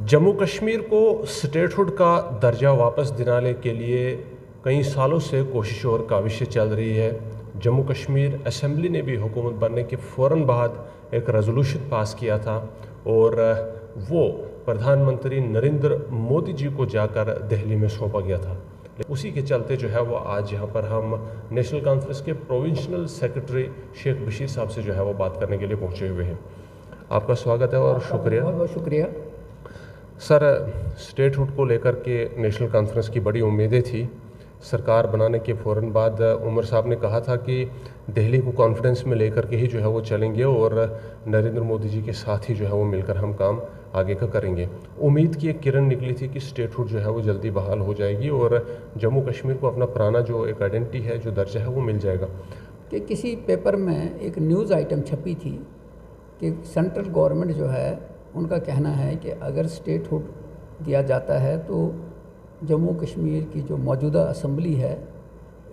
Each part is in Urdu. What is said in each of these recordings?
جموں کشمیر کو اسٹیٹ ہوڈ کا درجہ واپس دلانے کے لیے کئی سالوں سے کوششیں اور کاوشیں چل رہی ہے۔ جموں کشمیر اسمبلی نے بھی حکومت بننے کے فوراً بعد ایک ریزولوشن پاس کیا تھا اور وہ پردھان منتری نریندر مودی جی کو جا کر دہلی میں سونپا گیا تھا۔ اسی کے چلتے جو ہے وہ آج یہاں پر ہم نیشنل کانفرنس کے پروونشنل سیکرٹری شیخ بشیر صاحب سے جو ہے وہ بات کرنے کے لیے پہنچے ہوئے ہیں۔ آپ کا سواگت ہے اور شکریہ۔ بہت بہت شکریہ سر، اسٹیٹ ہوڈ کو لے کر کے نیشنل کانفرنس کی بڑی امیدیں تھی۔ سرکار بنانے کے فوراً بعد عمر صاحب نے کہا تھا کہ دہلی کو کانفیڈنس میں لے کر کے ہی جو ہے وہ چلیں گے اور نریندر مودی جی کے ساتھ ہی جو ہے وہ مل کر ہم کام آگے کا کریں گے۔ امید کی ایک کرن نکلی تھی کہ اسٹیٹ ہوڈ جو ہے وہ جلدی بحال ہو جائے گی اور جموں کشمیر کو اپنا پرانا جو ایک آئیڈینٹی ہے، جو درجہ ہے، وہ مل جائے گا۔ کہ کسی پیپر میں ایک نیوز آئٹم چھپی تھی کہ سینٹرل گورنمنٹ جو ہے ان کا کہنا ہے کہ اگر اسٹیٹ ہوڈ دیا جاتا ہے تو جموں کشمیر کی جو موجودہ اسمبلی ہے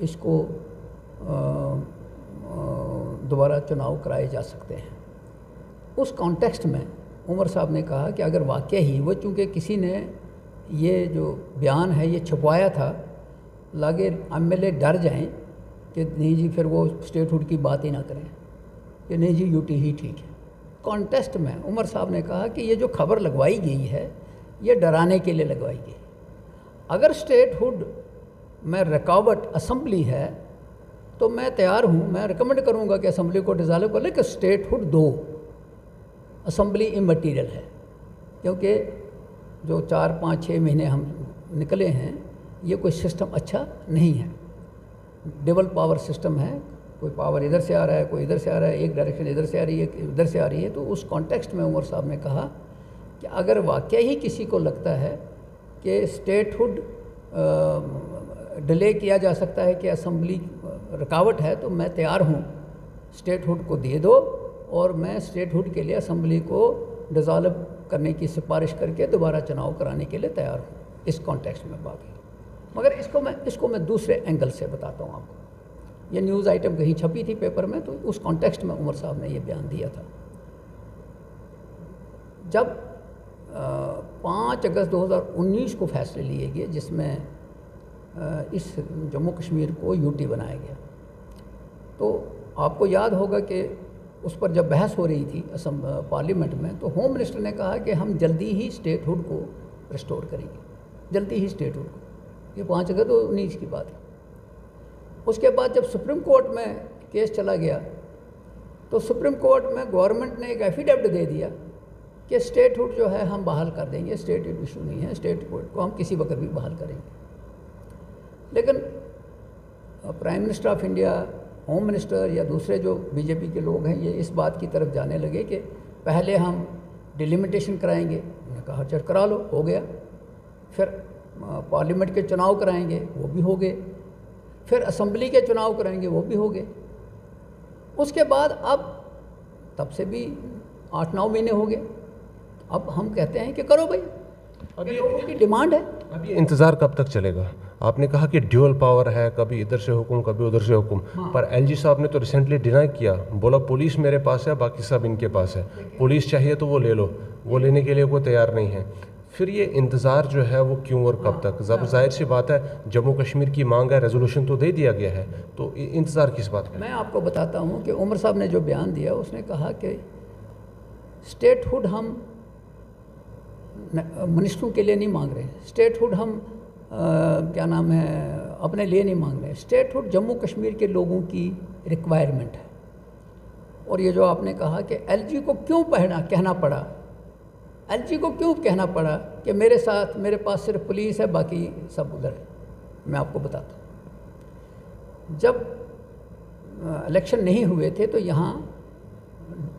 اس کو دوبارہ چناؤ کرائے جا سکتے ہیں۔ اس کانٹیکسٹ میں عمر صاحب نے کہا کہ اگر واقع ہی وہ، چونکہ کسی نے یہ جو بیان ہے یہ چھپوایا تھا، لاگے ایم ایل اے ڈر جائیں کہ نہیں جی پھر وہ اسٹیٹ ہوڈ کی بات ہی نہ کریں کہ نہیں جی یو ٹی ہی ٹھیک ہے۔ کانٹیسٹ میں عمر صاحب نے کہا کہ یہ جو خبر لگوائی گئی ہے یہ ڈرانے کے لیے لگوائی گئی۔ اگر اسٹیٹ ہوڈ میں رکاوٹ اسمبلی ہے تو میں تیار ہوں، میں ریکمنڈ کروں گا کہ اسمبلی کو ڈیزالو کر لے کہ اسٹیٹ ہوڈ دو، اسمبلی امٹیریل ہے، کیونکہ جو 4 5 6 مہینے ہم نکلے ہیں یہ کوئی سسٹم اچھا نہیں ہے۔ ڈبل پاور سسٹم ہے، کوئی پاور ادھر سے آ رہا ہے، کوئی ادھر سے آ رہا ہے، ایک ڈائریکشن ادھر سے آ رہی ہے، ادھر سے آ رہی ہے۔ تو اس کانٹیکسٹ میں عمر صاحب نے کہا کہ اگر واقعی کسی کو لگتا ہے کہ اسٹیٹ ہوڈ ڈیلے کیا جا سکتا ہے کہ اسمبلی رکاوٹ ہے تو میں تیار ہوں، اسٹیٹ ہوڈ کو دے دو اور میں اسٹیٹ ہوڈ کے لیے اسمبلی کو ڈیزالو کرنے کی سفارش کر کے دوبارہ چناؤ کرانے کے لیے تیار ہوں۔ اس کانٹیکسٹ میں بات ہے، مگر اس کو میں دوسرے اینگل سے بتاتا ہوں آپ کو۔ یہ نیوز آئٹم کہیں چھپی تھی پیپر میں، تو اس کانٹیکسٹ میں عمر صاحب نے یہ بیان دیا تھا۔ جب 5 اگست 2019 کو فیصلے لیے گئے جس میں اس جموں کشمیر کو یو ٹی بنایا گیا، تو آپ کو یاد ہوگا کہ اس پر جب بحث ہو رہی تھی پارلیمنٹ میں، تو ہوم منسٹر نے کہا کہ ہم جلدی ہی اسٹیٹ ہوڈ کو ریسٹور کریں گے، جلدی ہی اسٹیٹ ہوڈ کو۔ یہ 5 اگست 2019 کی بات ہے۔ اس کے بعد جب سپریم کورٹ میں کیس چلا گیا تو سپریم کورٹ میں گورنمنٹ نے ایک ایفیڈیوٹ دے دیا کہ اسٹیٹ ہوڈ جو ہے ہم بحال کر دیں گے، اسٹیٹ ہوڈ ایشو نہیں ہے، اسٹیٹ ہوڈ کو ہم کسی وقت بھی بحال کریں گے۔ لیکن prime minister of India, home minister یا دوسرے جو بی جے پی کے لوگ ہیں، یہ اس بات کی طرف جانے لگے کہ پہلے ہم ڈیلیمیٹیشن کرائیں گے۔ انہوں نے کہا چل کرا لو، ہو گیا۔ پھر پارلیمنٹ کے چناؤ کرائیں گے، وہ بھی ہو گئے۔ پھر اسمبلی کے چناؤ کرائیں گے، وہ بھی ہو گئے۔ اس کے بعد اب تب سے بھی 8 9 مہینے ہو گئے۔ اب ہم کہتے ہیں کہ کرو بھائی، اب یہ لوگوں کی ڈیمانڈ ہے۔ اب یہ انتظار کب تک چلے گا؟ آپ نے کہا کہ ڈیول پاور ہے، کبھی ادھر سے حکم کبھی ادھر سے حکم، پر ایل جی صاحب نے تو ریسنٹلی ڈینائی کیا، بولا پولیس میرے پاس ہے، باقی سب ان کے پاس ہے، پولیس چاہیے تو وہ لے لو، وہ لینے کے لیے وہ تیار نہیں ہے۔ پھر یہ انتظار جو ہے وہ کیوں اور کب تک؟ ظاہر سی بات ہے جموں کشمیر کی مانگ ہے، ریزولوشن تو دے دیا گیا ہے، تو انتظار کس بات کا؟ میں آپ کو بتاتا ہوں کہ عمر صاحب نے جو بیان دیا، اس نے کہا کہ اسٹیٹ ہوڈ ہم منسٹروں کے لیے نہیں مانگ رہے ہیں، اسٹیٹ ہوڈ ہم کیا نام ہے اپنے لیے نہیں مانگ رہے ہیں، اسٹیٹ ہوڈ جموں کشمیر کے لوگوں کی ریکوائرمنٹ ہے۔ اور یہ جو آپ نے کہا کہ ایل جی کو کیوں کہنا پڑا، ایل جی کو کیوں کہنا پڑا کہ میرے ساتھ میرے پاس صرف پولیس ہے، باقی سب ادھر ہے، میں آپ کو بتاتا ہوں۔ جب الیکشن نہیں ہوئے تھے تو یہاں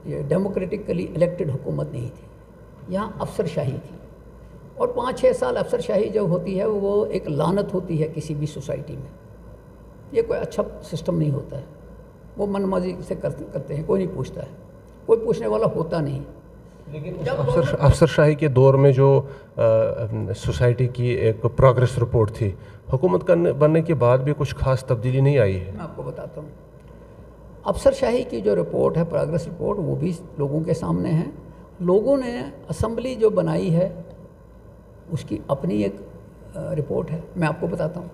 یہ ڈیموکریٹکلی الیکٹڈ حکومت نہیں تھی، یہاں افسر شاہی تھی، اور 5 6 سال افسر شاہی جو ہوتی ہے وہ ایک لعنت ہوتی ہے کسی بھی سوسائٹی میں۔ یہ کوئی اچھا سسٹم نہیں ہوتا ہے، وہ من ماضی سے کرتے ہیں، کوئی نہیں پوچھتا ہے، کوئی پوچھنے والا ہوتا نہیں۔ لیکن افسر شاہی کے دور میں جو سوسائٹی کی ایک پروگریس رپورٹ تھی، حکومت بننے کے بعد بھی کچھ خاص تبدیلی نہیں آئی ہے۔ میں آپ کو بتاتا ہوں، افسر شاہی کی جو رپورٹ ہے، پروگریس رپورٹ، وہ بھی لوگوں کے سامنے ہے۔ لوگوں نے اسمبلی جو بنائی ہے اس کی اپنی ایک رپورٹ ہے، میں آپ کو بتاتا ہوں.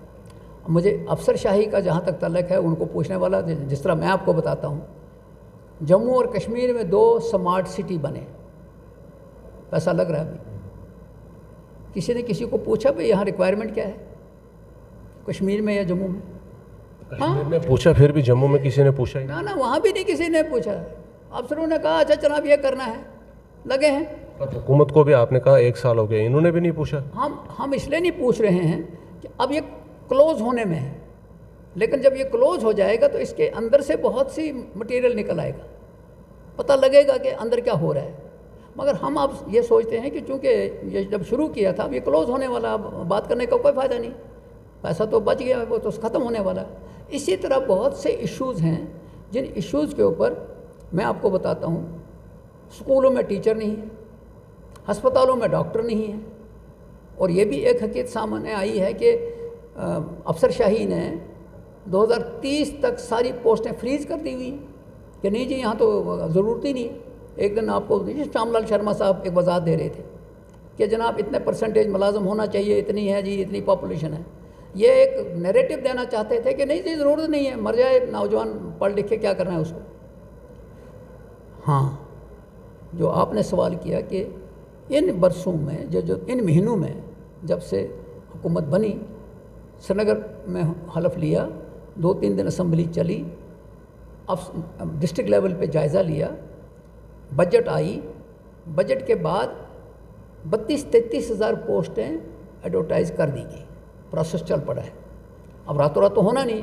مجھے افسر شاہی کا جہاں تک تعلق ہے ان کو پوچھنے والا، جس طرح میں آپ کو بتاتا ہوں، جموں اور کشمیر میں 2 سمارٹ سٹی بنے، پیسہ لگ رہا ہے ابھی. کسی نے کسی کو پوچھا بھئی یہاں ریکوائرمنٹ کیا ہے کشمیر میں یا جموں میں؟ کشمیر میں پوچھا، پھر بھی جموں میں کسی نے پوچھا ہی نہ وہاں بھی نہیں کسی نے پوچھا. افسروں نے کہا اچھا جناب یہ کرنا ہے، لگے ہیں. حکومت کو بھی آپ نے کہا 1 سال ہو گیا، انہوں نے بھی نہیں پوچھا. ہم اس لیے نہیں پوچھ رہے ہیں کہ اب یہ کلوز ہونے میں ہے، لیکن جب یہ کلوز ہو جائے گا تو اس کے اندر سے بہت سی مٹیریل نکل آئے گا، پتہ لگے گا کہ اندر کیا ہو رہا ہے. مگر ہم اب یہ سوچتے ہیں کہ چونکہ یہ جب شروع کیا تھا اب یہ کلوز ہونے والا، اب بات کرنے کا کوئی فائدہ نہیں، پیسہ تو بچ گیا، وہ تو ختم ہونے والا. اسی طرح بہت سے ایشوز ہیں جن ایشوز کے اوپر میں آپ کو بتاتا ہوں، اسکولوں میں ٹیچر نہیں ہے، ہسپتالوں میں ڈاکٹر نہیں ہے. اور یہ بھی ایک حقیقت سامنے آئی ہے کہ افسر شاہی نے 2030 تک ساری پوسٹیں فریز کر دی ہوئی ہیں کہ نہیں جی یہاں تو ضرورت ہی نہیں ہے. ایک دن آپ کو شام لال شرما صاحب ایک وضاحت دے رہے تھے کہ جناب اتنے پرسنٹیج ملازم ہونا چاہیے، اتنی ہے جی، اتنی پاپولیشن ہے. یہ ایک نیریٹو دینا چاہتے تھے کہ نہیں جی ضرورت نہیں ہے، مر جائے نوجوان پڑھ لکھ کے کیا کرنا ہے اس کو. ہاں، جو آپ نے سوال کیا کہ ان برسوں میں جو ان مہینوں میں جب سے حکومت بنی، سری نگر میں حلف لیا، 2-3 دن اسمبلی چلی، اب ڈسٹرکٹ لیول پہ جائزہ لیا، بجٹ آئی، بجٹ کے بعد 32-33 ہزار پوسٹیں ایڈورٹائز کر دی گئی، پروسیس چل پڑا ہے. اب راتوں رات تو ہونا نہیں.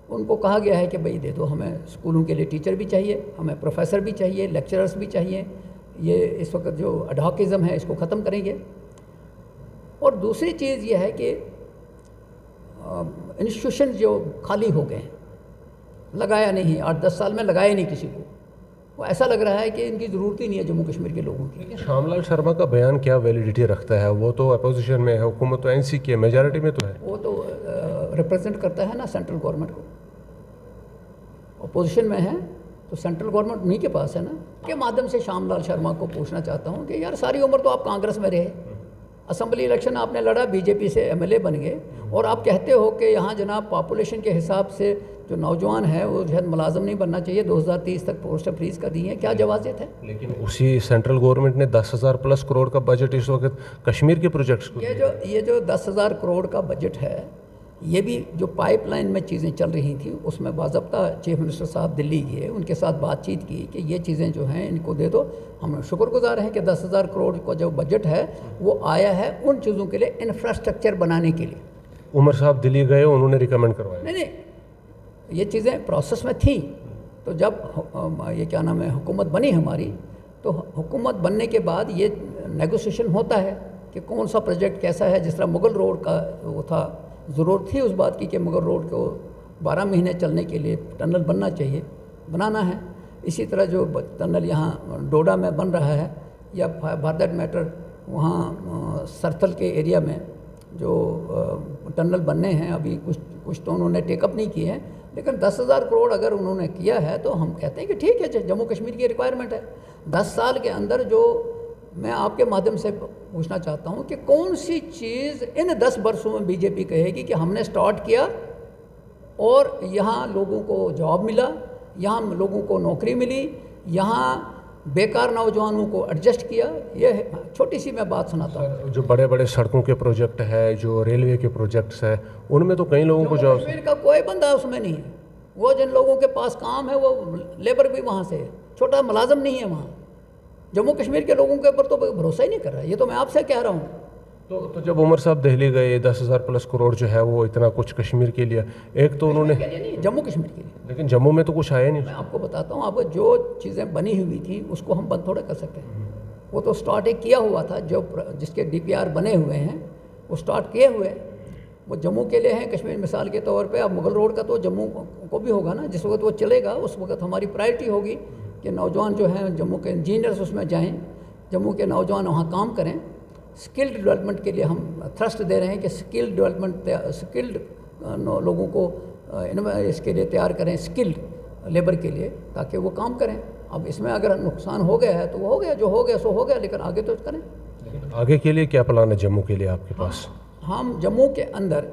ان کو کہا گیا ہے کہ بھئی دے دو، ہمیں اسکولوں کے لیے ٹیچر بھی چاہیے، ہمیں پروفیسر بھی چاہیے، لیکچررز بھی چاہیے. یہ اس وقت جو اڈہاکزم ہے اس کو ختم کریں گے. اور دوسری چیز یہ ہے کہ انسٹیٹیوشن جو خالی ہو گئے ہیں، لگایا نہیں، 8-10 سال میں لگایا نہیں کسی کو. وہ ایسا لگ رہا ہے کہ ان کی ضرورت ہی نہیں ہے جموں کشمیر کے لوگوں کی. شام لال شرما کا بیان کیا ویلیڈیٹی رکھتا ہے؟ وہ تو اپوزیشن میں ہے، حکومت تو NC کی ہے، میجارٹی میں تو ہے. وہ تو ریپرزینٹ کرتا ہے نا سینٹرل گورنمنٹ کو. اپوزیشن میں ہے تو سینٹرل گورنمنٹ انہیں کے پاس ہے نا. کے مادھیم سے شام لال شرما کو پوچھنا چاہتا ہوں کہ یار ساری عمر تو آپ کانگریس میں رہے، اسمبلی الیکشن آپ نے لڑا، BJP سے MLA بن گئے، اور آپ کہتے ہو کہ یہاں جناب پاپولیشن کے حساب سے جو نوجوان ہے وہ شاید ملازم نہیں بننا چاہیے، 2030 تک پوسٹیں فریز کر دی ہیں. کیا جوازیت ہے؟ لیکن اسی سینٹرل گورنمنٹ نے 10,000+ کروڑ کا بجٹ اس وقت کشمیر کے پروجیکٹس کو یہ جو 10,000 کروڑ کا بجٹ ہے، یہ بھی جو پائپ لائن میں چیزیں چل رہی تھیں اس میں باضابطہ چیف منسٹر صاحب دلی گئے، ان کے ساتھ بات چیت کی کہ یہ چیزیں جو ہیں ان کو دے دو. ہم شکر گزار ہیں کہ 10,000 کروڑ کا جو بجٹ ہے وہ آیا ہے ان چیزوں کے لیے، انفراسٹرکچر بنانے کے لیے. عمر صاحب دلی گئے، انہوں نے ریکمینڈ کروایا. نہیں یہ چیزیں پروسیس میں تھیں. تو جب یہ کیا نام ہے حکومت بنی ہماری، تو حکومت بننے کے بعد یہ نیگوسیشن ہوتا ہے کہ کون سا پروجیکٹ کیسا ہے. جس طرح مغل روڈ کا وہ تھا، ضرورت تھی اس بات کی کہ مغل روڈ کو 12 مہینے چلنے کے لیے ٹنل بننا چاہیے، بنانا ہے. اسی طرح جو ٹنل یہاں ڈوڈا میں بن رہا ہے، یا فار دیٹ میٹر وہاں سرتھل کے ایریا میں جو ٹنل بننے ہیں، ابھی کچھ تو انہوں نے ٹیک اپ نہیں کیے ہیں، لیکن 10,000 کروڑ اگر انہوں نے کیا ہے تو ہم کہتے ہیں کہ ٹھیک ہے، جموں کشمیر کی ریکوائرمنٹ ہے. 10 سال کے اندر جو میں آپ کے مادھیم سے پوچھنا چاہتا ہوں کہ کون سی چیز ان 10 برسوں میں BJP کہے گی کہ ہم نے سٹارٹ کیا اور یہاں لوگوں کو جاب ملا، یہاں لوگوں کو نوکری ملی، یہاں بیکار نوجوانوں کو ایڈجسٹ کیا. یہ چھوٹی سی میں بات سناتا ہوں. جو بڑے بڑے سڑکوں کے پروجیکٹ ہے، جو ریلوے کے پروجیکٹس ہیں، ان میں تو کئی لوگوں کو جاب، کشمیر کا کوئی بندہ اس میں نہیں ہے. وہ جن لوگوں کے پاس کام ہے وہ لیبر بھی وہاں سے ہے، چھوٹا ملازم نہیں ہے وہاں. جموں کشمیر کے لوگوں کے اوپر تو بھروسہ ہی نہیں کر رہا. یہ تو میں آپ سے کہہ رہا ہوں. تو جب عمر صاحب دہلی گئے، 10,000+ کروڑ جو ہے وہ اتنا کچھ کشمیر کے لیے، ایک تو انہوں نے، جموں کشمیر کے لیے، لیکن جموں میں تو کچھ آیا نہیں. میں آپ کو بتاتا ہوں، آپ کو جو چیزیں بنی ہوئی تھیں اس کو ہم بند تھوڑا کر سکتے ہیں. وہ تو سٹارٹ ایک کیا ہوا تھا، جو جس کے DPR بنے ہوئے ہیں وہ سٹارٹ کیے ہوئے، وہ جموں کے لیے ہیں. کشمیر مثال کے طور پہ اب مغل روڈ کا تو جموں کو بھی ہوگا نا. جس وقت وہ چلے گا اس وقت ہماری پرائرٹی ہوگی کہ نوجوان جو ہیں جموں کے انجینئرز اس میں جائیں، جموں کے نوجوان وہاں کام کریں. اسکلڈ ڈیولپمنٹ کے لیے ہم تھرسٹ دے رہے ہیں کہ اسکلڈ ڈیولپمنٹ، اسکلڈ لوگوں کو اس کے لیے تیار کریں، اسکلڈ لیبر کے لیے، تاکہ وہ کام کریں. اب اس میں اگر نقصان ہو گیا ہے تو وہ ہو گیا، جو ہو گیا سو ہو گیا، لیکن آگے تو کریں. آگے کے لیے کیا پلان ہے جموں کے لیے آپ کے پاس؟ ہم جموں کے اندر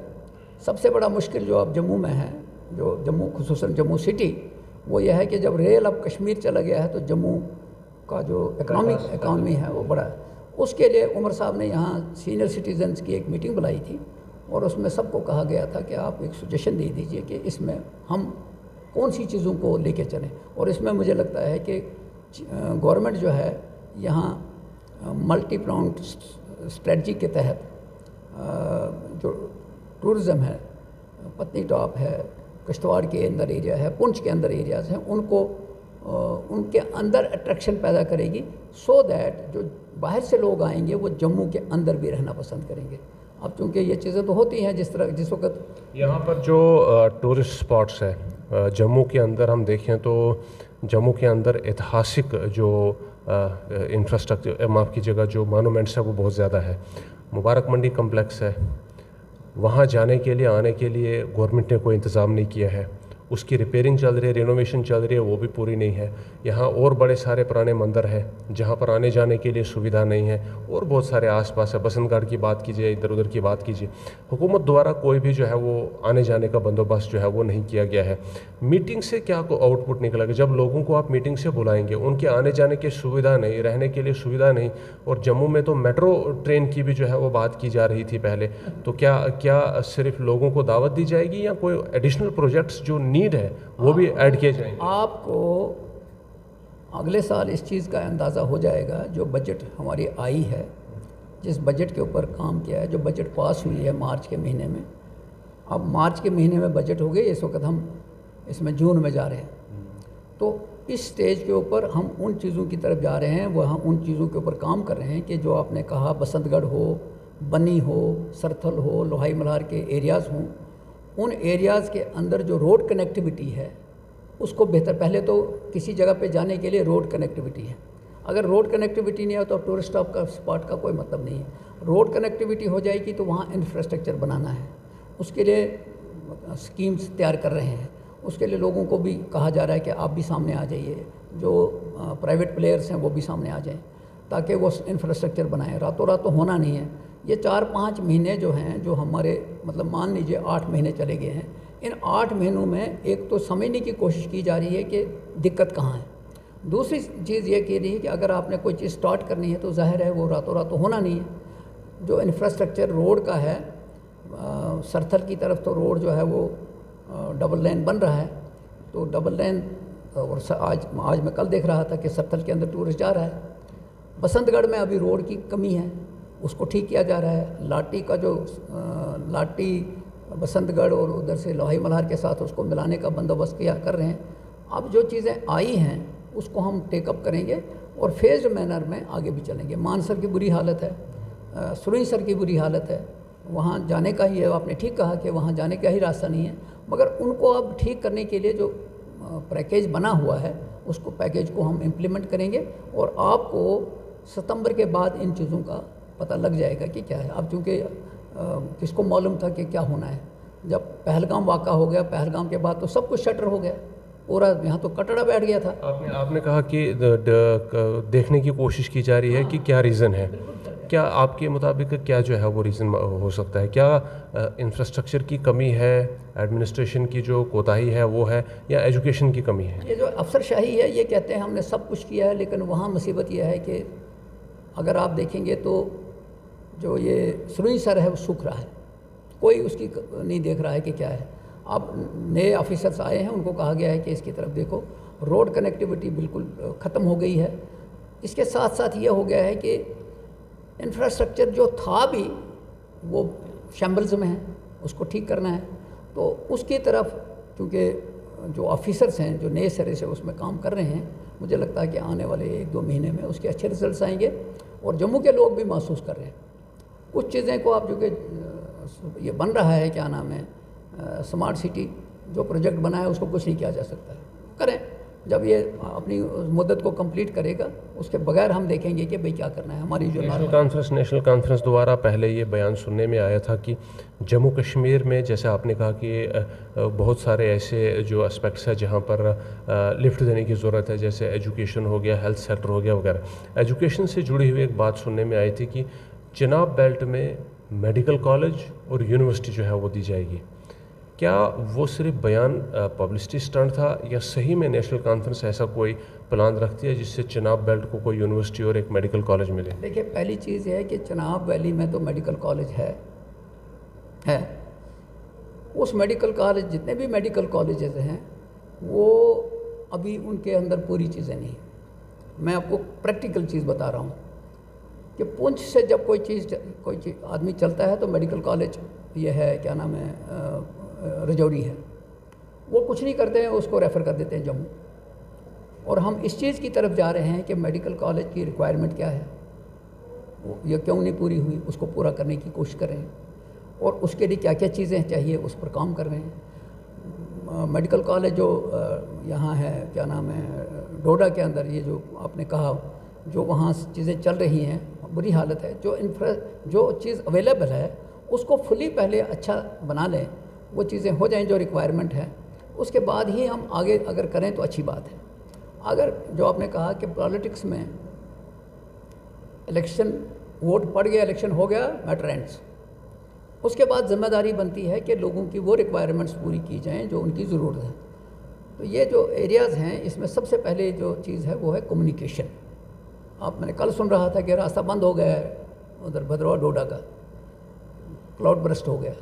سب سے بڑا مشکل جو اب جموں میں ہے، جو جموں خصوصاً جموں سٹی، وہ یہ ہے کہ جب ریل اب کشمیر چلا گیا ہے تو جموں کا جو اکانومی ہے وہ بڑا ہے۔ اس کے لیے عمر صاحب نے یہاں سینئر سٹیزنز کی ایک میٹنگ بلائی تھی، اور اس میں سب کو کہا گیا تھا کہ آپ ایک سجیشن دے دیجئے کہ اس میں ہم کون سی چیزوں کو لے کے چلیں۔ اور اس میں مجھے لگتا ہے کہ گورنمنٹ جو ہے یہاں ملٹی پرانگڈ اسٹریٹجی کے تحت جو ٹورزم ہے، پتنی ٹاپ ہے، کشتواڑ کے اندر ایریا ہے، پونچھ کے اندر ایریاز ہیں، ان کو ان کے اندر اٹریکشن پیدا کرے گی، سو دیٹ جو باہر سے لوگ آئیں گے وہ جموں کے اندر بھی رہنا پسند کریں گے۔ اب چونکہ یہ چیزیں تو ہوتی ہیں جس وقت یہاں پر جو ٹورسٹ سپاٹس ہے جموں کے اندر ہم دیکھیں تو جموں کے اندر ایتہاسک جو انفراسٹرکچر، معاف کیجیے گا، جو مانومنٹس ہیں وہ بہت زیادہ ہے۔ مبارک منڈی کمپلیکس ہے، وہاں جانے کے لیے آنے کے لیے گورنمنٹ نے کوئی انتظام نہیں کیا ہے، اس کی ریپیئرنگ چل رہی ہے، رینوویشن چل رہی ہے، وہ بھی پوری نہیں ہے۔ یہاں اور بڑے سارے پرانے مندر ہیں جہاں پر آنے جانے کے لیے سویدھا نہیں ہے، اور بہت سارے آس پاس ہے۔ بسنت گڑھ کی بات کیجیے، ادھر ادھر کی بات کیجیے، حکومت دوارا کوئی بھی جو ہے وہ آنے جانے کا بندوبست جو ہے وہ نہیں کیا گیا ہے۔ میٹنگ سے کیا کو آؤٹ پٹ نکلا کہ جب لوگوں کو آپ میٹنگ سے بلائیں گے، ان کے آنے جانے کی سویدھا نہیں، رہنے کے لیے سویدھا نہیں، اور جموں میں تو میٹرو ٹرین کی بھی جو ہے وہ بات کی جا رہی تھی پہلے، تو کیا صرف لوگوں کو دعوت دی جائے گی یا کوئی ایڈیشنل پروجیکٹس جو نیڈ ہے وہ بھی ایڈ کیے جائیں گے؟ آپ کو اگلے سال اس چیز کا اندازہ ہو جائے گا، جو بجٹ ہماری آئی ہے، جس بجٹ کے اوپر کام کیا ہے، جو بجٹ پاس ہوئی ہے مارچ کے مہینے میں، اب مارچ کے مہینے میں بجٹ ہو گئی، اس وقت ہم اس میں جون میں جا رہے ہیں، تو اس سٹیج کے اوپر ہم ان چیزوں کی طرف جا رہے ہیں، وہ ہم ان چیزوں کے اوپر کام کر رہے ہیں کہ جو آپ نے کہا بسنت گڑھ ہو، بنی ہو، سرتھل ہو، لوہائی ملہار کے ایریاز ہوں، ان ایریاز کے اندر جو روڈ کنیکٹیوٹی ہے اس کو بہتر، پہلے تو کسی جگہ پہ جانے کے لیے روڈ کنیکٹیوٹی ہے، اگر روڈ کنیکٹیوٹی نہیں ہے تو ٹورسٹ اسپاٹ کا کوئی مطلب نہیں ہے۔ روڈ کنیکٹیوٹی ہو جائے گی تو وہاں انفراسٹرکچر بنانا ہے، اس کے لیے سکیمز تیار کر رہے ہیں، اس کے لیے لوگوں کو بھی کہا جا رہا ہے کہ آپ بھی سامنے آ جائیے، جو پرائیویٹ پلیئرس ہیں وہ بھی سامنے آ جائیں تاکہ وہ انفراسٹرکچر بنائیں۔ راتوں رات تو ہونا نہیں ہے، یہ 4-5 مہینے جو ہیں، جو ہمارے مطلب مان لیجیے 8 مہینے چلے گئے ہیں، ان 8 مہینوں میں ایک تو سمجھنے کی کوشش کی جا رہی ہے کہ دقت کہاں ہے، دوسری چیز یہ کی رہی ہے کہ اگر آپ نے کوئی چیز سٹارٹ کرنی ہے تو ظاہر ہے وہ راتوں رات تو ہونا نہیں ہے۔ جو انفراسٹرکچر روڈ کا ہے، سرتھل کی طرف تو روڈ جو ہے وہ ڈبل لین بن رہا ہے، تو ڈبل لین، اور آج میں کل دیکھ رہا تھا کہ سرتھل کے اندر ٹورسٹ جا رہا ہے۔ بسنت گڑھ میں ابھی روڈ کی کمی ہے، اس کو ٹھیک کیا جا رہا ہے۔ لاٹی کا جو لاٹی بسنت گڑھ اور ادھر سے لوہائی ملہار کے ساتھ اس کو ملانے کا بندوبست کر رہے ہیں۔ اب جو چیزیں آئی ہیں اس کو ہم ٹیک اپ کریں گے اور فیزڈ مینر میں آگے بھی چلیں گے۔ مانسر کی بری حالت ہے، سروئنسر کی بری حالت ہے، وہاں جانے کا ہی ہے، آپ نے ٹھیک کہا کہ وہاں جانے کا ہی راستہ نہیں ہے، مگر ان کو اب ٹھیک کرنے کے لیے جو پیکیج بنا ہوا ہے اس کو پیکیج کو ہم امپلیمنٹ کریں گے، اور آپ کو ستمبر کے بعد ان چیزوں کا پتہ لگ جائے گا کہ کیا ہے۔ اب چونکہ کس کو معلوم تھا کہ کیا ہونا ہے، جب پہلگام واقعہ ہو گیا، پہلگام کے بعد تو سب کچھ شٹر ہو گیا، پورا یہاں تو کٹڑا بیٹھ گیا تھا۔ آپ نے کہا کہ دیکھنے کی کوشش کی جا رہی ہے کہ کیا ریزن ہے، کیا آپ کے مطابق کیا جو ہے وہ ریزن ہو سکتا ہے؟ کیا انفراسٹرکچر کی کمی ہے، ایڈمنسٹریشن کی جو کوتاہی ہے وہ ہے، یا ایجوکیشن کی کمی ہے؟ یہ جو افسر شاہی ہے، یہ کہتے ہیں ہم نے سب کچھ کیا ہے، لیکن وہاں مصیبت یہ ہے کہ اگر آپ دیکھیں گے تو جو یہ سروئنسر ہے وہ سوکھ رہا ہے، کوئی اس کی نہیں دیکھ رہا ہے کہ کیا ہے۔ اب نئے آفیسرس آئے ہیں، ان کو کہا گیا ہے کہ اس کی طرف دیکھو، روڈ کنیکٹیوٹی بالکل ختم ہو گئی ہے۔ اس کے ساتھ ساتھ یہ ہو گیا ہے کہ انفراسٹرکچر جو تھا بھی وہ شیمبلز میں ہے، اس کو ٹھیک کرنا ہے، تو اس کی طرف کیونکہ جو آفیسرس ہیں جو نئے سرے سے اس میں کام کر رہے ہیں، مجھے لگتا ہے کہ آنے والے 1-2 مہینے میں اس کے اچھے رزلٹس آئیں گے، اور جموں کے لوگ بھی محسوس کر رہے ہیں۔ کچھ چیزیں کو آپ جو کہ یہ بن رہا ہے، کیا نام ہے، سمارٹ سٹی جو پروجیکٹ بنا ہے اس کو کچھ نہیں کیا جا سکتا ہے، کریں، جب یہ اپنی مدت کو کمپلیٹ کرے گا اس کے بغیر ہم دیکھیں گے کہ بھئی کیا کرنا ہے۔ ہماری جو نیشنل کانفرنس دوارا پہلے یہ بیان سننے میں آیا تھا کہ جموں کشمیر میں، جیسے آپ نے کہا کہ بہت سارے ایسے جو اسپیکٹس ہیں جہاں پر لفٹ دینے کی ضرورت ہے، جیسے ایجوکیشن ہو گیا، ہیلتھ سیکٹر ہو گیا وغیرہ۔ ایجوکیشن سے جڑی ہوئی ایک بات سننے میں آئی تھی کہ چناب بیلٹ میں میڈیکل کالج اور یونیورسٹی جو ہے وہ دی جائے گی. کیا وہ صرف بیان پبلسٹی اسٹنٹ تھا یا صحیح میں نیشنل کانفرنس ایسا کوئی پلان رکھتی ہے جس سے چناب بیلٹ کو کوئی یونیورسٹی اور ایک میڈیکل کالج ملے؟ دیکھیے پہلی چیز یہ ہے کہ چناب ویلی میں تو میڈیکل کالج ہے. اس میڈیکل کالج جتنے بھی میڈیکل کالجز ہیں وہ ابھی ان کے اندر پوری چیزیں نہیں. میں آپ کو پریکٹیکل چیز بتا رہا ہوں کہ پونچھ سے جب کوئی چیز آدمی چلتا ہے تو میڈیکل کالج یہ ہے کیا نام ہے رجوری ہے، وہ کچھ نہیں کرتے ہیں، اس کو ریفر کر دیتے ہیں جموں. اور ہم اس چیز کی طرف جا رہے ہیں کہ میڈیکل کالج کی ریکوائرمنٹ کیا ہے، یہ کیوں نہیں پوری ہوئی، اس کو پورا کرنے کی کوشش کر رہے ہیں اور اس کے لیے کیا کیا چیزیں چاہیے اس پر کام کر رہے ہیں. میڈیکل کالج جو یہاں ہے کیا نام ہے ڈوڈا کے اندر، یہ جو آپ نے کہا جو وہاں چیزیں چل رہی ہیں بری حالت ہے، جو چیز اویلیبل ہے اس کو فلی پہلے اچھا بنا لیں، وہ چیزیں ہو جائیں جو ریکوائرمنٹ ہے، اس کے بعد ہی ہم آگے اگر کریں تو اچھی بات ہے. اگر جو آپ نے کہا کہ پالیٹکس میں الیکشن ووٹ پڑ گیا، الیکشن ہو گیا، میٹر اینڈس، اس کے بعد ذمہ داری بنتی ہے کہ لوگوں کی وہ ریکوائرمنٹس پوری کی جائیں جو ان کی ضرورت ہے. تو یہ جو ایریاز ہیں اس میں سب سے پہلے جو چیز ہے وہ ہے کمیونیکیشن. میں نے کل سن رہا تھا کہ راستہ بند ہو گیا ہے ادھر بھدروا ڈوڈا کا، کلاؤڈ برسٹ ہو گیا.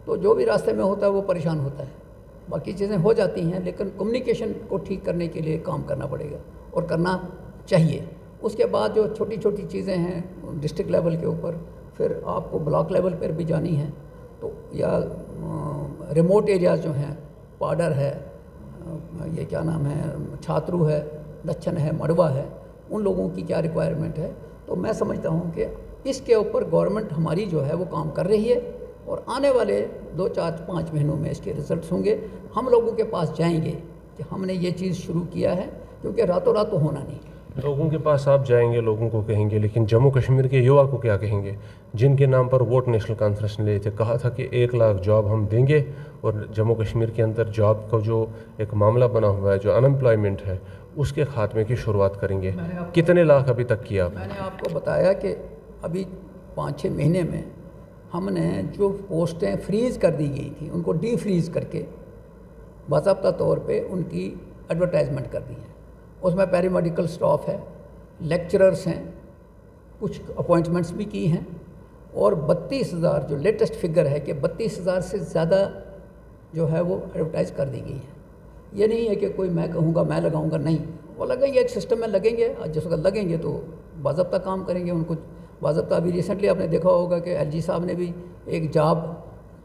تو جو بھی راستے میں ہوتا ہے وہ پریشان ہوتا ہے، باقی چیزیں ہو جاتی ہیں، لیکن کمیونیکیشن کو ٹھیک کرنے کے لیے کام کرنا پڑے گا اور کرنا چاہیے. اس کے بعد جو چھوٹی چھوٹی چیزیں ہیں ڈسٹرکٹ لیول کے اوپر، پھر آپ کو بلاک لیول پر بھی جانی ہے، تو یا ریموٹ ایریاز جو ہیں پاڈر ہے، یہ کیا نام ہے چھاترو ہے، دچھن ہے، مڑوا ہے، ان لوگوں کی کیا ریکوائرمنٹ ہے. تو میں سمجھتا ہوں کہ اس کے اوپر گورنمنٹ ہماری جو ہے وہ کام کر رہی ہے اور آنے والے 2 4 5 مہینوں میں اس کے رزلٹس ہوں گے. ہم لوگوں کے پاس جائیں گے کہ ہم نے یہ چیز شروع کیا ہے، کیونکہ راتوں رات تو ہونا نہیں. لوگوں کے پاس آپ جائیں گے، لوگوں کو کہیں گے، لیکن جموں کشمیر کے یوا کو کیا کہیں گے جن کے نام پر ووٹ نیشنل کانفرنس نے لیے تھے؟ کہا تھا کہ 1 لاکھ جاب ہم دیں گے، اور جموں کشمیر کے اندر جاب کا جو ایک معاملہ بنا ہوا ہے، جو انمپلائمنٹ ہے، اس کے خاتمے کی شروعات کریں گے. کتنے لاکھ ابھی تک کیا؟ میں نے آپ کو بتایا کہ ابھی 5 6 مہینے میں ہم نے جو پوسٹیں فریز کر دی گئی تھیں ان کو ڈی فریز کر کے باضابطہ طور پہ ان کی ایڈورٹائزمنٹ کر دی ہے. اس میں پیری میڈیکل سٹاف ہے، لیکچررز ہیں، کچھ اپوائنٹمنٹس بھی کی ہیں، اور 32,000 جو لیٹسٹ فگر ہے کہ 32,000 سے زیادہ جو ہے وہ ایڈورٹائز کر دی گئی ہے. یہ نہیں ہے کہ کوئی میں کہوں گا میں لگاؤں گا، نہیں، وہ لگیں گے، ایک سسٹم میں لگیں گے، جس وقت لگیں گے تو باضابطہ کام کریں گے. ان کو باضابطہ ابھی ریسنٹلی آپ نے دیکھا ہوگا کہ ایل جی صاحب نے بھی ایک جاب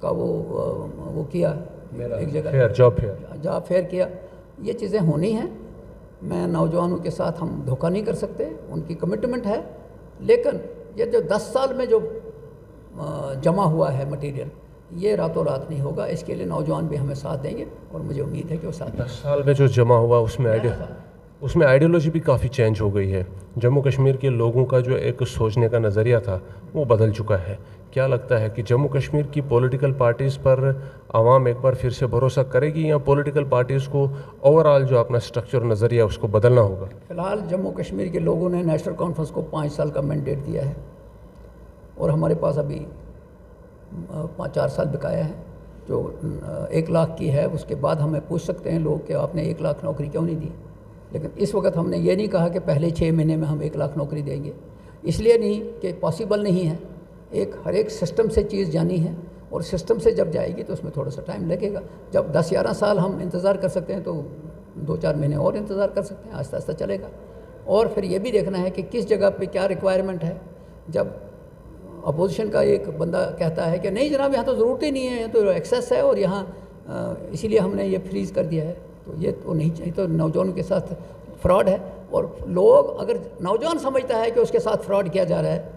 کا وہ کیا، ایک جگہ جاب فیئر کیا. یہ چیزیں ہونی ہیں. میں نوجوانوں کے ساتھ ہم دھوکہ نہیں کر سکتے، ان کی کمٹمنٹ ہے، لیکن یہ جو 10 سال میں جو جمع ہوا ہے مٹیریل، یہ راتوں رات نہیں ہوگا. اس کے لیے نوجوان بھی ہمیں ساتھ دیں گے اور مجھے امید ہے کہ وہ ساتھ دیں گے. 10 سال میں جو جمع ہوا اس میں آئیڈیالوجی بھی کافی چینج ہو گئی ہے. جموں کشمیر کے لوگوں کا جو ایک سوچنے کا نظریہ تھا وہ بدل چکا ہے. کیا لگتا ہے کہ جموں کشمیر کی پولیٹیکل پارٹیز پر عوام ایک بار پھر سے بھروسہ کرے گی، یا پولیٹیکل پارٹیز کو اوورآل جو اپنا سٹرکچر نظریہ اس کو بدلنا ہوگا؟ فی الحال جموں کشمیر کے لوگوں نے نیشنل کانفرنس کو 5 سال کا مینڈیٹ دیا ہے، اور ہمارے پاس ابھی 4 سال بقایا ہے. جو 1 لاکھ کی ہے اس کے بعد ہمیں پوچھ سکتے ہیں لوگ کہ آپ نے 1 لاکھ نوکری کیوں نہیں دی، لیکن اس وقت ہم نے یہ نہیں کہا کہ پہلے 6 مہینے میں ہم 1 لاکھ نوکری دیں گے. اس لیے نہیں کہ پاسبل نہیں ہے، ہر ایک سسٹم سے چیز جانی ہے، اور سسٹم سے جب جائے گی تو اس میں تھوڑا سا ٹائم لگے گا. جب 10 11 سال ہم انتظار کر سکتے ہیں تو 2 4 مہینے اور انتظار کر سکتے ہیں، آہستہ آہستہ چلے گا. اور پھر یہ بھی دیکھنا ہے کہ کس جگہ پہ کیا ریکوائرمنٹ ہے. جب اپوزیشن کا ایک بندہ کہتا ہے کہ نہیں جناب یہاں تو ضرورت ہی نہیں ہے، یہاں تو ایکسیس ہے اور یہاں اسی لیے ہم نے یہ فریز کر دیا ہے، تو یہ تو نہیں چاہیے. تو نوجوانوں کے ساتھ فراڈ ہے، اور لوگ اگر نوجوان سمجھتا ہے کہ اس کے ساتھ فراڈ کیا جا رہا ہے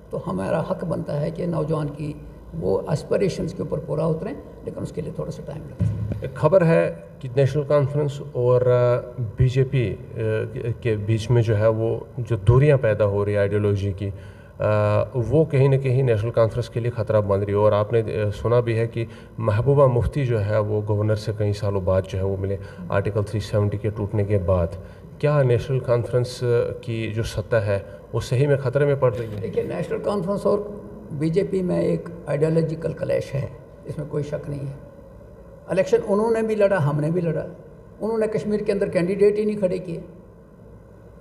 تو ہمارا حق بنتا ہے کہ نوجوان کی وہ اسپریشنز کے اوپر پورا اتریں، لیکن اس کے لیے تھوڑا سا ٹائم لگتا ہے. ایک خبر ہے کہ نیشنل کانفرنس اور بی جے پی کے بیچ میں جو ہے وہ جو دوریاں پیدا ہو رہی ہے آئیڈیالوجی کی، وہ کہیں نہ کہیں نیشنل کانفرنس کے لیے خطرہ بن رہی ہے. اور آپ نے سنا بھی ہے کہ محبوبہ مفتی جو ہے وہ گورنر سے کئی سالوں بعد جو ہے وہ ملے، آرٹیکل 370 کے ٹوٹنے کے بعد. کیا نیشنل کانفرنس کی جو سطح ہے وہ صحیح میں خطرے میں پڑ رہی ہے؟ دیکھیے نیشنل کانفرنس اور بی جے پی میں ایک آئیڈیالوجیکل کلیش ہے، اس میں کوئی شک نہیں ہے۔ الیکشن انہوں نے بھی لڑا، ہم نے بھی لڑا۔ انہوں نے کشمیر کے اندر کینڈیڈیٹ ہی نہیں کھڑے کیے،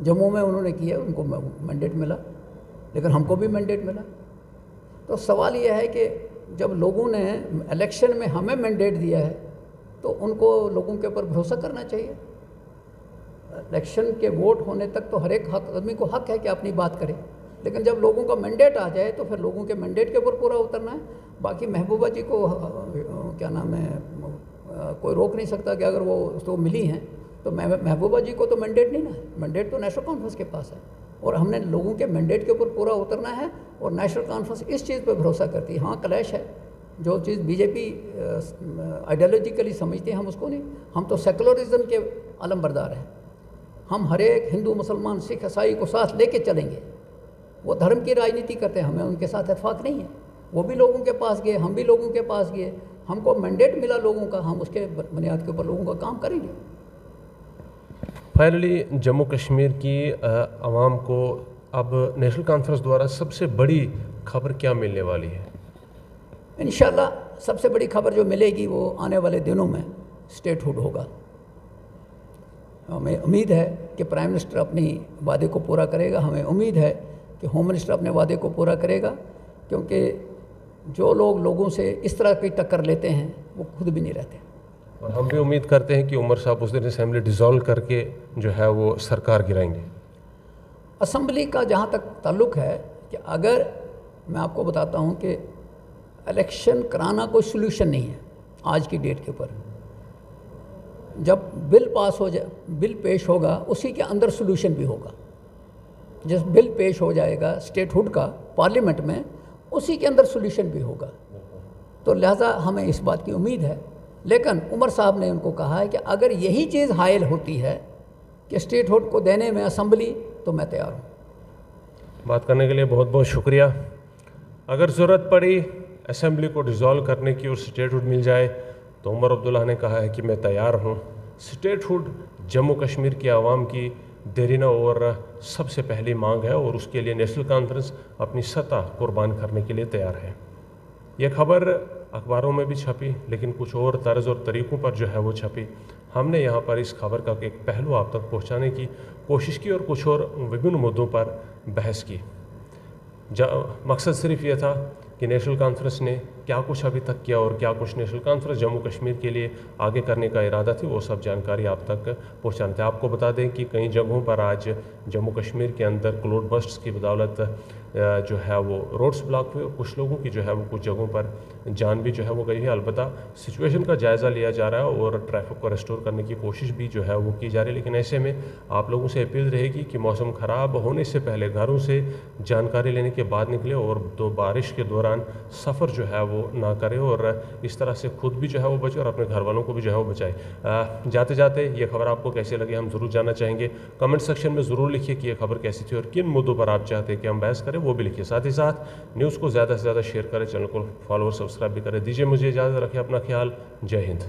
جموں میں انہوں نے کیا، ان کو مینڈیٹ ملا، لیکن ہم کو بھی مینڈیٹ ملا۔ تو سوال یہ ہے کہ جب لوگوں نے الیکشن میں ہمیں مینڈیٹ دیا ہے تو ان کو لوگوں کے اوپر بھروسہ کرنا چاہیے۔ الیکشن کے ووٹ ہونے تک تو ہر ایک آدمی کو حق ہے کہ اپنی بات کرے، لیکن جب لوگوں کا مینڈیٹ آ جائے تو پھر لوگوں کے مینڈیٹ کے اوپر پورا اترنا ہے۔ باقی محبوبہ جی کو کیا نام ہے، کوئی روک نہیں سکتا کہ اگر وہ اس کو ملی ہیں تو محبوبہ جی کو تو مینڈیٹ نہیں نا، مینڈیٹ تو نیشنل کانفرنس کے پاس ہے، اور ہم نے لوگوں کے مینڈیٹ کے اوپر پورا اترنا ہے، اور نیشنل کانفرنس اس چیز پہ بھروسہ کرتی ہے۔ ہاں کلیش ہے، جو چیز بی جے پی آئیڈیالوجیکلی سمجھتے ہیں ہم اس کو نہیں، ہم تو سیکولرزم کے علم بردار ہیں۔ ہم ہر ایک ہندو، مسلمان، سکھ، عیسائی کو ساتھ لے کے چلیں گے۔ وہ دھرم کی راجنیتی کرتے ہیں، ہمیں ان کے ساتھ اتفاق نہیں ہے۔ وہ بھی لوگوں کے پاس گئے، ہم بھی لوگوں کے پاس گئے، ہم کو مینڈیٹ ملا لوگوں کا، ہم اس کے بنیاد کے اوپر لوگوں کا کام کریں گے۔ فائنلی جموں کشمیر کی عوام کو اب نیشنل کانفرنس دوارا سب سے بڑی خبر کیا ملنے والی ہے؟ انشاءاللہ سب سے بڑی خبر جو ملے گی وہ آنے والے دنوں میں اسٹیٹ ہوڈ ہوگا۔ ہمیں امید ہے کہ پرائم منسٹر اپنی وعدے کو پورا کرے گا، ہمیں امید ہے کہ ہوم منسٹر اپنے وعدے کو پورا کرے گا، کیونکہ جو لوگ لوگوں سے اس طرح کی ٹکر لیتے ہیں وہ خود بھی نہیں رہتے۔ اور ہم بھی امید کرتے ہیں کہ عمر صاحب اس دن اسمبلی ڈیزالو کر کے جو ہے وہ سرکار گرائیں گے۔ اسمبلی کا جہاں تک تعلق ہے کہ اگر میں آپ کو بتاتا ہوں کہ الیکشن کرانا کوئی سلوشن نہیں ہے آج کی ڈیٹ کے اوپر۔ جب بل پاس ہو جائے، بل پیش ہوگا، اسی کے اندر سلوشن بھی ہوگا۔ جس بل پیش ہو جائے گا اسٹیٹ ہوڈ کا پارلیمنٹ میں، اسی کے اندر سلوشن بھی ہوگا۔ تو لہٰذا ہمیں اس بات کی امید ہے، لیکن عمر صاحب نے ان کو کہا ہے کہ اگر یہی چیز حائل ہوتی ہے کہ اسٹیٹ ہوڈ کو دینے میں اسمبلی، تو میں تیار ہوں۔ بات کرنے کے لیے بہت بہت شکریہ۔ اگر ضرورت پڑی اسمبلی کو ڈیزالو کرنے کی اور اسٹیٹ ہوڈ مل جائے تو عمر عبداللہ نے کہا ہے کہ میں تیار ہوں۔ اسٹیٹ ہوڈ جموں کشمیر کی عوام کی دیرینہ اور سب سے پہلی مانگ ہے، اور اس کے لیے نیشنل کانفرنس اپنی سطح قربان کرنے کے لیے تیار ہے۔ یہ خبر اخباروں میں بھی چھپی، لیکن کچھ اور طرز اور طریقوں پر جو ہے وہ چھپی۔ ہم نے یہاں پر اس خبر کا ایک پہلو آپ تک پہنچانے کی کوشش کی اور کچھ اور وبھن مدعوں پر بحث کی۔ مقصد صرف یہ تھا کہ نیشنل کانفرنس نے کیا کچھ ابھی تک کیا اور کیا کچھ نیشنل کانفرنس جموں کشمیر کے لیے آگے کرنے کا ارادہ تھی، وہ سب جانکاری آپ تک پہنچانا تھا۔ آپ کو بتا دیں کہ کئی جگہوں پر آج جموں کشمیر کے اندر کلاؤڈ برسٹس کی بدولت جو ہے وہ روڈز بلاک ہوئے، اور کچھ لوگوں کی جو ہے وہ کچھ جگہوں پر جان بھی جو ہے وہ گئی ہے۔ البتہ سچویشن کا جائزہ لیا جا رہا ہے اور ٹریفک کو ریسٹور کرنے کی کوشش بھی جو ہے وہ کی جا رہی ہے، لیکن ایسے میں آپ لوگوں سے اپیل رہے گی کہ موسم خراب ہونے سے پہلے گھروں سے جانکاری لینے کے بعد نکلے، اور تو بارش کے دوران سفر جو ہے وہ نہ کرے، اور اس طرح سے خود بھی جو ہے وہ بچے اور اپنے گھر والوں کو بھی جو ہے وہ بچائے۔ جاتے جاتے یہ خبر آپ کو کیسے لگی ہم ضرور جاننا چاہیں گے۔ کمنٹ سیکشن میں ضرور لکھیے کہ یہ خبر کیسی تھی اور کن مدعوں پر آپ چاہتے ہیں کہ ہم بحث کریں، وہ بھی لکھیے۔ ساتھ ہی ساتھ نیوز کو زیادہ سے زیادہ شیئر کریں، چینل کو فالو اور سبسکرائب بھی کریں۔ دیجیے مجھے اجازت، رکھیں اپنا خیال۔ جے ہند۔